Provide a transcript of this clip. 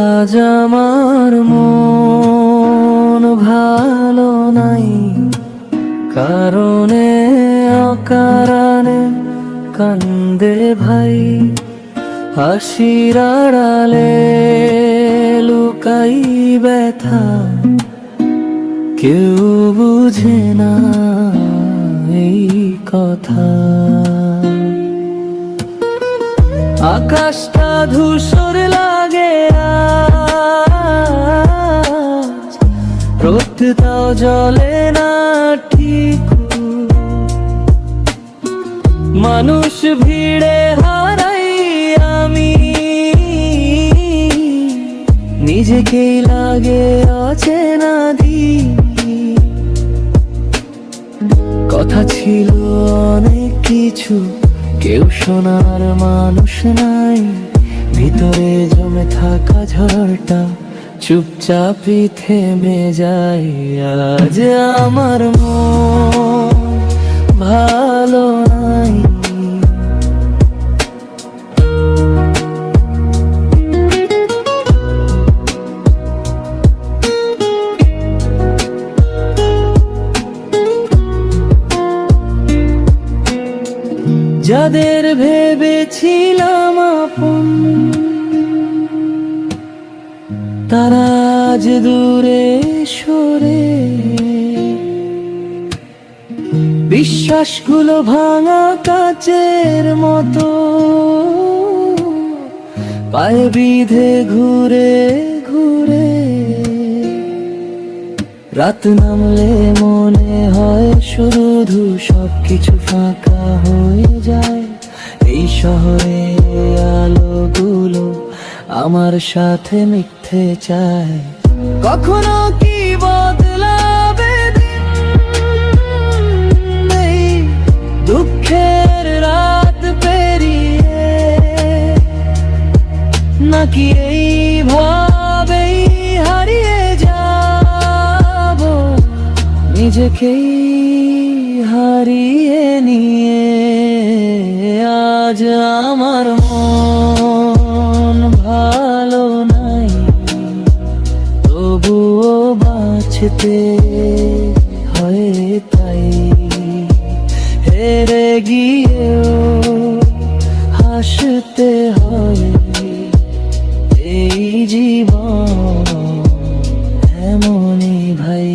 আজ আমার মন ভালো নাই, কারণে অকারণে কান্দে ভাই। হাসির আড়ালে লুকাই ব্যথা, কেউ বুঝে না এই কথা। আকাশটা ধূসর লাগে আজ, রোদটাও জ্বলে না ঠিক। মানুষ ভিড়ে হারাই আমি, নিজেকেই লাগে অচেনা দিক। কথা ছিল অনেক কিছু, কেউ শোনার মানুষ নাই। ভিতরে জমে থাকা ঝড়টা চুপচাপই থেমে যায়। আজ আমার মন ভালো নাই। যাদের ভেবেছিলাম আপন, তারা আজ দূরে সরে। বিশ্বাসগুলো ভাঙা কাচের মতো পায়ে বিধে ঘুরে ঘুরে। রাত নামলে মনে হয় শুধু সবকিছু ফাঁকা হয়ে যায়। এই শহরে আলোগুলো আমার সাথে মিথ্যে চায়। কখনো কি বদলাবে দিন, এই দুঃখের রাত পেরিয়ে, নাকি এইভাবেই হারিয়ে যাব নিজেকেই হারিয়ে নিয়ে। আজ আমার মন ভালো নাই, তবুও বাঁচতে হয় তাই। হেরে গিয়েও হাসতে হয়, এই জীবন এমনই ভাই।